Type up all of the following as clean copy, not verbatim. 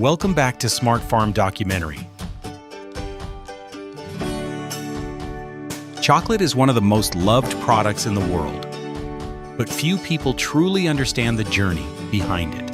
Welcome back to SmartFarm documentary. Chocolate is one of the most loved products in the world, but few people truly understand the journey behind it.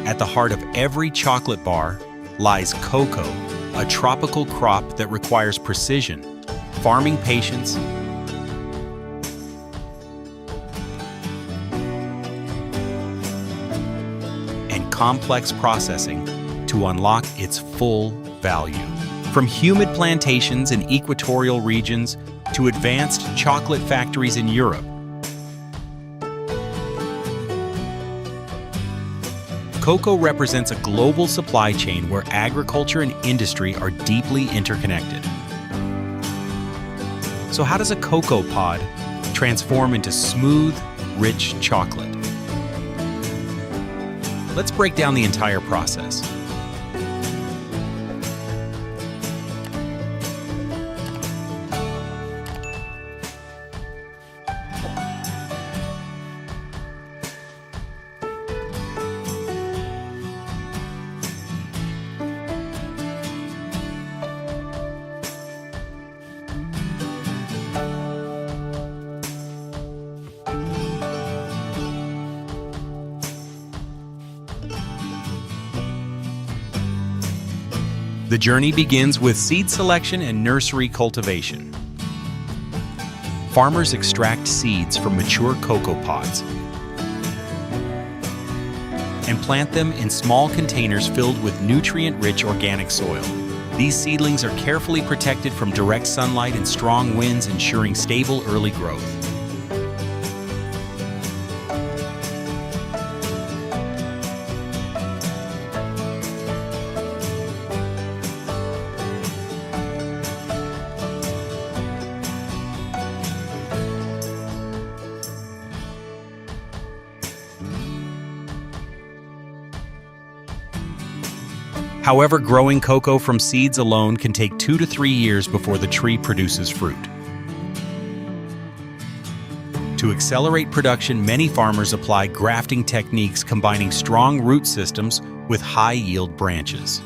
At the heart of every chocolate bar lies cocoa, a tropical crop that requires precision, farming patience, and complex processing to unlock its full value. From humid plantations in equatorial regions to advanced chocolate factories in Europe, cocoa represents a global supply chain where agriculture and industry are deeply interconnected. So how does a cocoa pod transform into smooth, rich chocolate? Let's break down the entire process. The journey begins with seed selection and nursery cultivation. Farmers extract seeds from mature cocoa pods and plant them in small containers filled with nutrient-rich organic soil. These seedlings are carefully protected from direct sunlight and strong winds, ensuring stable early growth. However, growing cocoa from seeds alone can take 2 to 3 years before the tree produces fruit. To accelerate production, many farmers apply grafting techniques combining strong root systems with high-yield branches.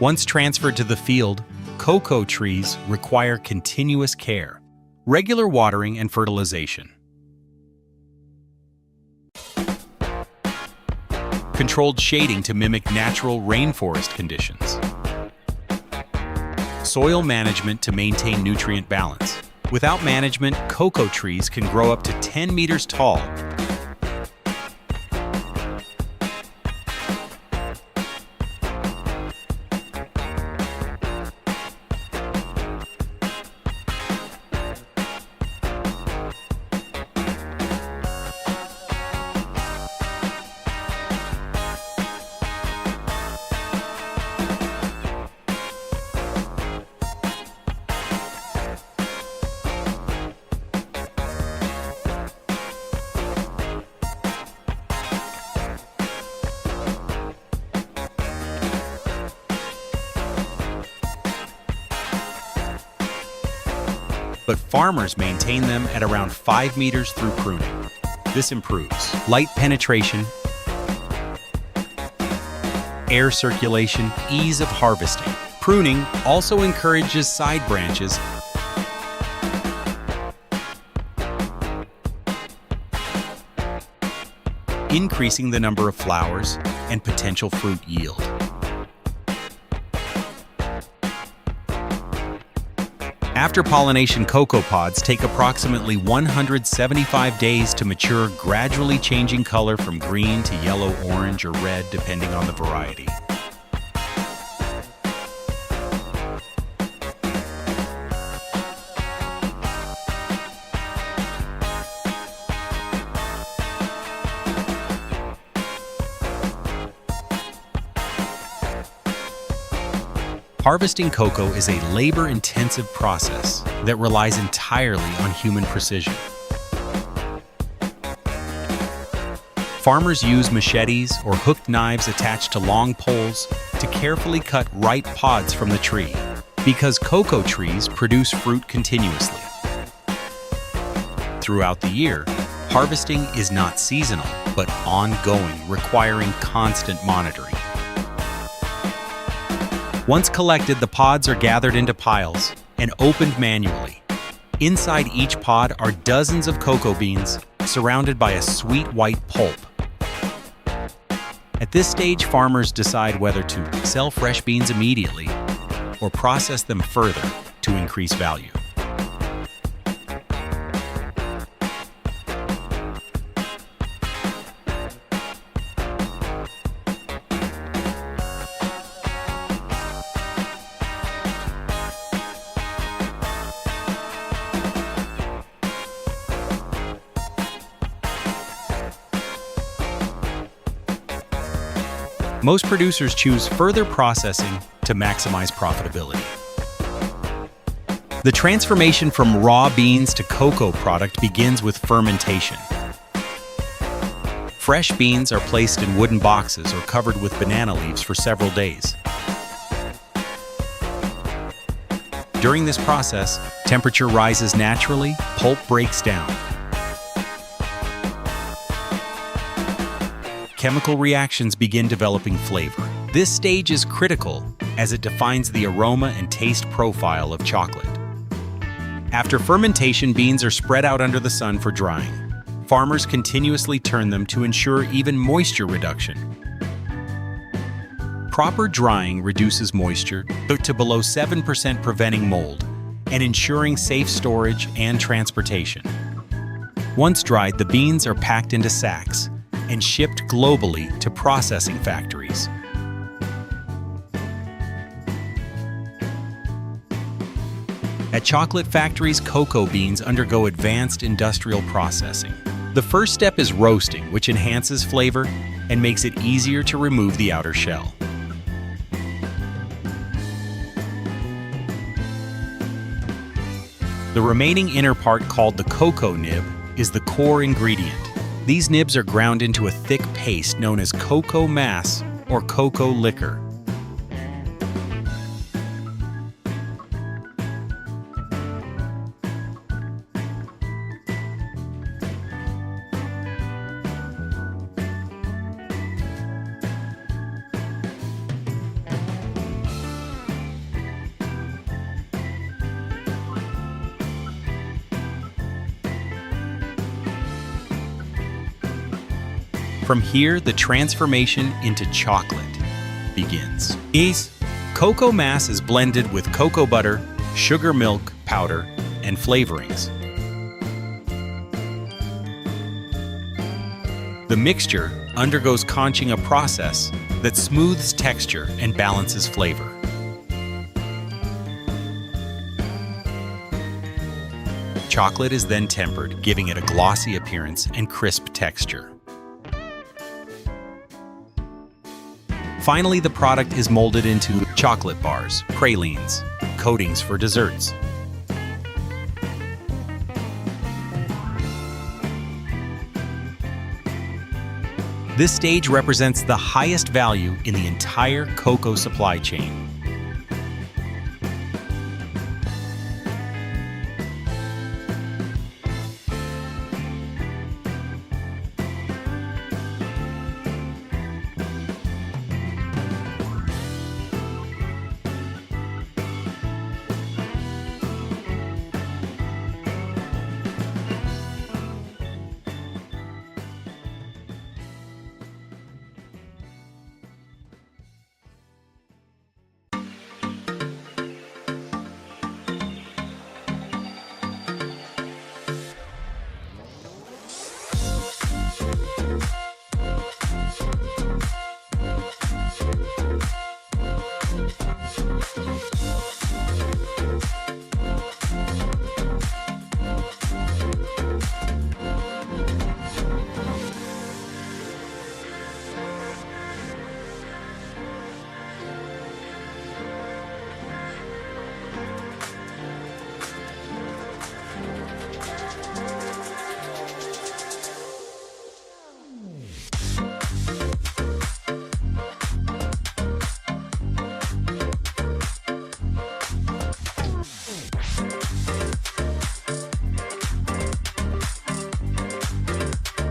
Once transferred to the field, cocoa trees require continuous care, regular watering and fertilization, controlled shading to mimic natural rainforest conditions, soil management to maintain nutrient balance. Without management, cocoa trees can grow up to 10 meters tall. But farmers maintain them at around 5 meters through pruning. This improves light penetration, air circulation, ease of harvesting. Pruning also encourages side branches increasing the number of flowers and potential fruit yield. After pollination, cocoa pods take approximately 175 days to mature, gradually changing color from green to yellow, orange, or red, depending on the variety. Harvesting cocoa is a labor-intensive process that relies entirely on human precision. Farmers use machetes or hooked knives attached to long poles to carefully cut ripe pods from the tree. because cocoa trees produce fruit continuously. Throughout the year, harvesting is not seasonal, but ongoing, requiring constant monitoring. Once collected, the pods are gathered into piles and opened manually. Inside each pod are dozens of cocoa beans surrounded by a sweet white pulp. At this stage, farmers decide whether to sell fresh beans immediately or process them further to increase value. Most producers choose further processing to maximize profitability. The transformation from raw beans to cocoa product begins with fermentation. Fresh beans are placed in wooden boxes or covered with banana leaves for several days. During this process, temperature rises naturally, pulp breaks down. Chemical reactions begin developing flavor. This stage is critical as it defines the aroma and taste profile of chocolate. After fermentation, beans are spread out under the sun for drying. Farmers continuously turn them to ensure even moisture reduction. Proper drying reduces moisture to below 7%, preventing mold and ensuring safe storage and transportation. Once dried, the beans are packed into sacks and shipped globally to processing factories. At chocolate factories, cocoa beans undergo advanced industrial processing. The first step is roasting, which enhances flavor and makes it easier to remove the outer shell. The remaining inner part, called the cocoa nib, is the core ingredient. These nibs are ground into a thick paste known as cocoa mass or cocoa liquor. From here, the transformation into chocolate begins. Cocoa mass is blended with cocoa butter, sugar milk powder, and flavorings. The mixture undergoes conching, a process that smooths texture and balances flavor. Chocolate is then tempered, giving it a glossy appearance and crisp texture. Finally, the product is molded into chocolate bars, pralines, coatings for desserts. This stage represents the highest value in the entire cocoa supply chain.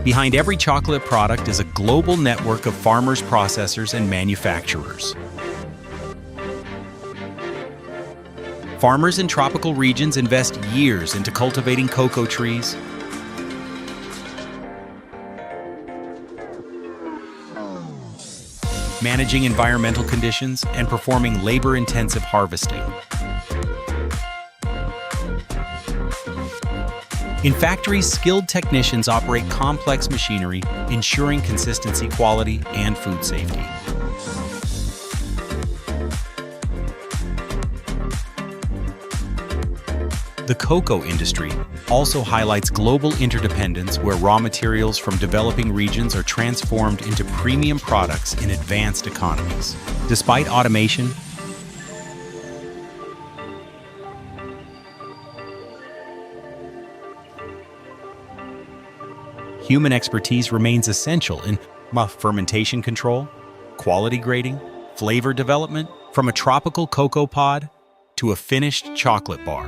Behind every chocolate product is a global network of farmers, processors, and manufacturers. Farmers in tropical regions invest years into cultivating cocoa trees, managing environmental conditions, and performing labor-intensive harvesting. In factories, skilled technicians operate complex machinery, ensuring consistency, quality, and food safety. The cocoa industry also highlights global interdependence, where raw materials from developing regions are transformed into premium products in advanced economies. Despite automation, human expertise remains essential in fermentation control, quality grading, flavor development, from a tropical cocoa pod to a finished chocolate bar.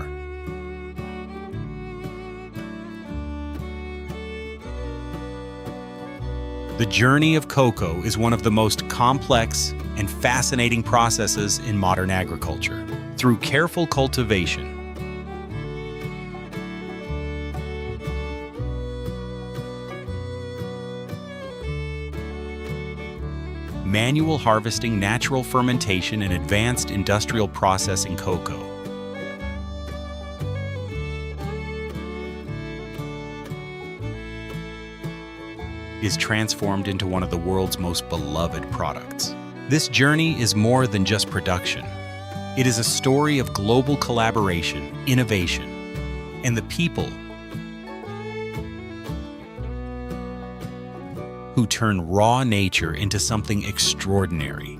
The journey of cocoa is one of the most complex and fascinating processes in modern agriculture. Through careful cultivation, manual harvesting, natural fermentation, and advanced industrial processing, cocoa is transformed into one of the world's most beloved products. This journey is more than just production. It is a story of global collaboration, innovation, and the people who turn raw nature into something extraordinary.